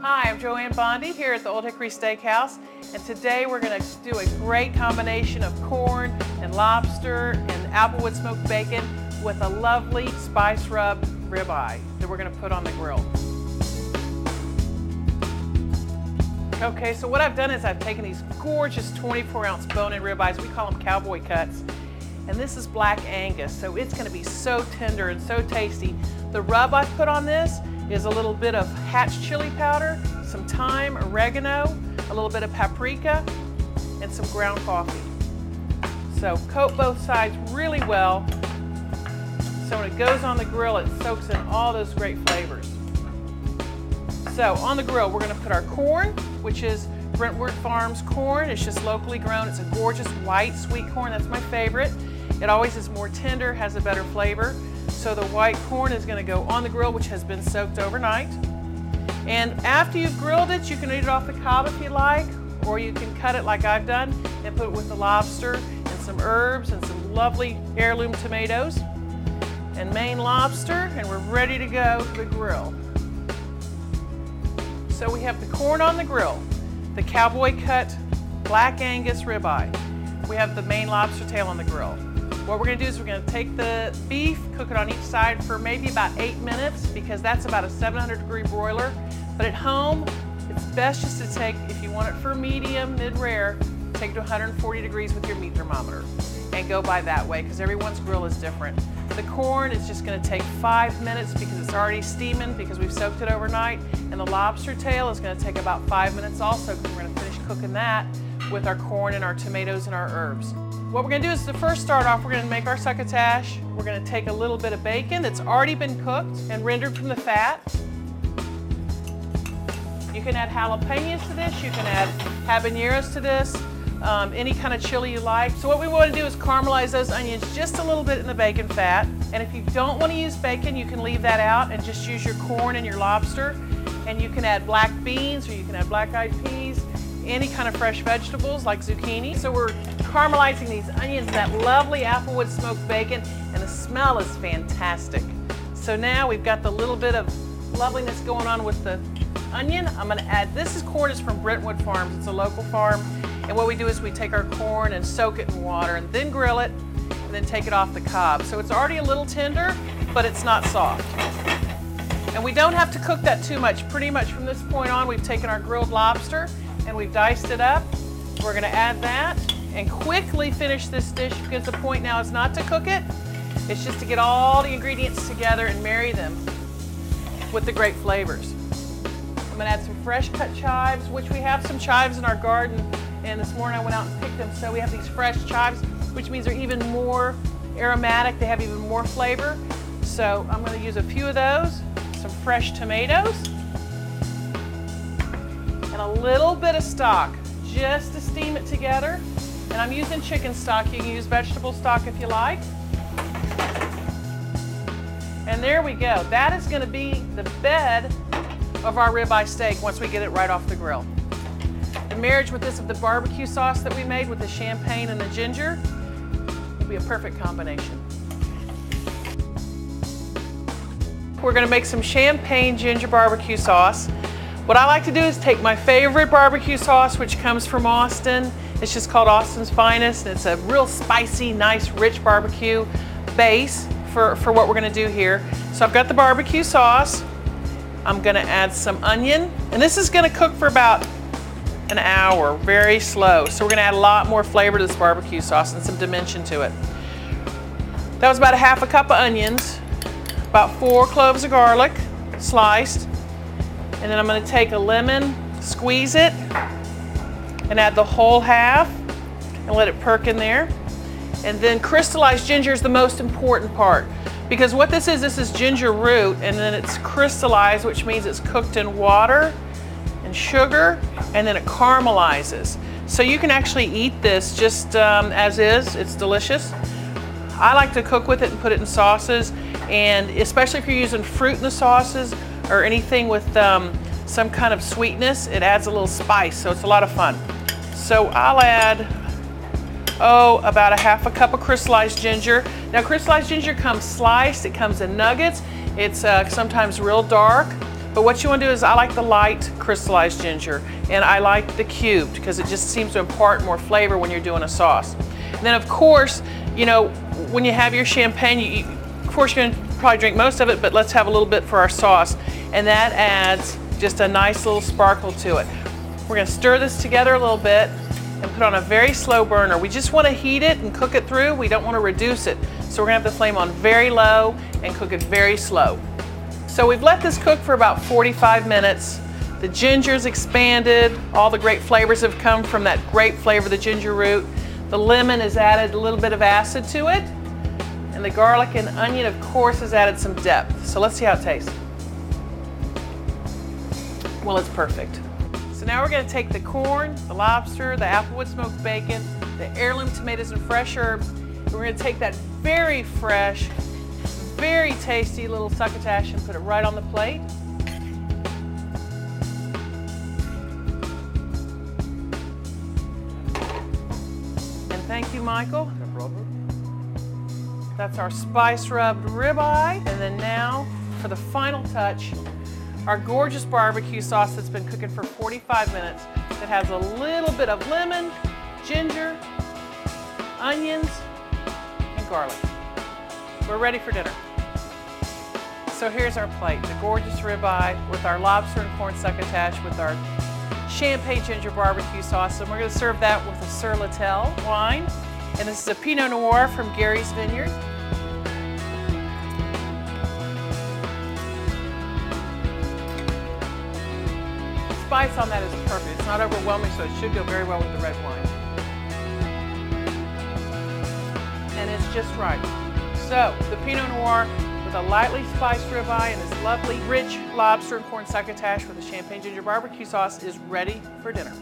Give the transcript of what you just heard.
Hi, I'm Joanne Bondy here at the Old Hickory Steakhouse, and today we're going to do a great combination of corn and lobster and applewood smoked bacon with a lovely spice rub ribeye that we're going to put on the grill. Okay, so what I've done is I've taken these gorgeous 24-ounce bone-in ribeyes. We call them cowboy cuts. And this is black Angus, so it's going to be so tender and so tasty. The rub I've put on this is a little bit of Hatch chili powder, some thyme, oregano, a little bit of paprika, and some ground coffee. So coat both sides really well, so when it goes on the grill, it soaks in all those great flavors. So on the grill, we're going to put our corn, which is Brentwood Farms corn. It's just locally grown. It's a gorgeous white sweet corn. That's my favorite. It always is more tender, has a better flavor. So the white corn is going to go on the grill, which has been soaked overnight. And after you've grilled it, you can eat it off the cob if you like, or you can cut it like I've done and put it with the lobster and some herbs and some lovely heirloom tomatoes and Maine lobster, and we're ready to go to the grill. So we have the corn on the grill, the cowboy cut black Angus ribeye. We have the Maine lobster tail on the grill. What we're going to do is we're going to take the beef, cook it on each side for maybe about 8 minutes, because that's about a 700-degree broiler. But at home, it's best just to take, if you want it for medium, mid-rare, take it to 140 degrees with your meat thermometer and go by that way, because everyone's grill is different. The corn is just going to take 5 minutes because it's already steaming because we've soaked it overnight. And the lobster tail is going to take about 5 minutes also, because we're going to finish cooking that with our corn and our tomatoes and our herbs. What we're going to do is to first start off, we're going to make our succotash. We're going to take a little bit of bacon that's already been cooked and rendered from the fat. You can add jalapenos to this, you can add habaneros to this, any kind of chili you like. So what we want to do is caramelize those onions just a little bit in the bacon fat. And if you don't want to use bacon, you can leave that out and just use your corn and your lobster. And you can add black beans, or you can add black-eyed peas, any kind of fresh vegetables like zucchini. So we're caramelizing these onions, that lovely applewood smoked bacon, and the smell is fantastic. So now we've got the little bit of loveliness going on with the onion. I'm going to add, corn is from Brentwood Farms. It's a local farm. And what we do is we take our corn and soak it in water and then grill it and then take it off the cob. So it's already a little tender, but it's not soft. And we don't have to cook that too much. Pretty much from this point on, we've taken our grilled lobster and we've diced it up. We're going to add that and quickly finish this dish, because the point now is not to cook it. It's just to get all the ingredients together and marry them with the great flavors. I'm going to add some fresh cut chives, which we have some chives in our garden, and this morning I went out and picked them. So we have these fresh chives, which means they're even more aromatic. They have even more flavor. So I'm going to use a few of those, some fresh tomatoes, and a little bit of stock just to steam it together. And I'm using chicken stock. You can use vegetable stock if you like. And there we go. That is going to be the bed of our ribeye steak once we get it right off the grill. The marriage with this of the barbecue sauce that we made with the champagne and the ginger will be a perfect combination. We're going to make some champagne ginger barbecue sauce. What I like to do is take my favorite barbecue sauce, which comes from Austin. It's just called Austin's Finest. It's a real spicy, nice, rich barbecue base for what we're going to do here. So I've got the barbecue sauce. I'm going to add some onion. And this is going to cook for about an hour, very slow. So we're going to add a lot more flavor to this barbecue sauce and some dimension to it. That was about a half a cup of onions, about 4 cloves of garlic sliced. And then I'm going to take a lemon, squeeze it, and add the whole half and let it perk in there. And then crystallized ginger is the most important part, because what this is ginger root, and then it's crystallized, which means it's cooked in water and sugar, and then it caramelizes. So you can actually eat this just as is. It's delicious. I like to cook with it and put it in sauces, and especially if you're using fruit in the sauces or anything with some kind of sweetness, it adds a little spice, so it's a lot of fun. So I'll add, about a half a cup of crystallized ginger. Now crystallized ginger comes sliced, it comes in nuggets, it's sometimes real dark, But what you want to do is, I like the light crystallized ginger, and I like the cubed because it just seems to impart more flavor when you're doing a sauce. And then of course, you know, when you have your champagne, of course you're going to probably drink most of it, but let's have a little bit for our sauce. And that adds just a nice little sparkle to it. We're going to stir this together a little bit and put on a very slow burner. We just want to heat it and cook it through. We don't want to reduce it. So we're going to have the flame on very low and cook it very slow. So we've let this cook for about 45 minutes. The ginger's expanded. All the great flavors have come from that grape flavor, the ginger root. The lemon has added a little bit of acid to it. And the garlic and onion, of course, has added some depth. So let's see how it tastes. Well, it's perfect. So now we're going to take the corn, the lobster, the applewood smoked bacon, the heirloom tomatoes and fresh herbs. And we're going to take that very fresh, very tasty little succotash and put it right on the plate. And thank you, Michael. No problem. That's our spice rubbed ribeye. And then now, for the final touch, our gorgeous barbecue sauce that's been cooking for 45 minutes that has a little bit of lemon, ginger, onions, and garlic. We're ready for dinner. So here's our plate, the gorgeous ribeye with our lobster and corn succotash with our champagne ginger barbecue sauce, and we're going to serve that with a Sur La Telle wine. And this is a Pinot Noir from Gary's Vineyard. Spice on that is perfect. It's not overwhelming, so it should go very well with the red wine. And it's just right. So, the Pinot Noir with a lightly spiced ribeye and this lovely, rich lobster and corn succotash with a champagne ginger barbecue sauce is ready for dinner.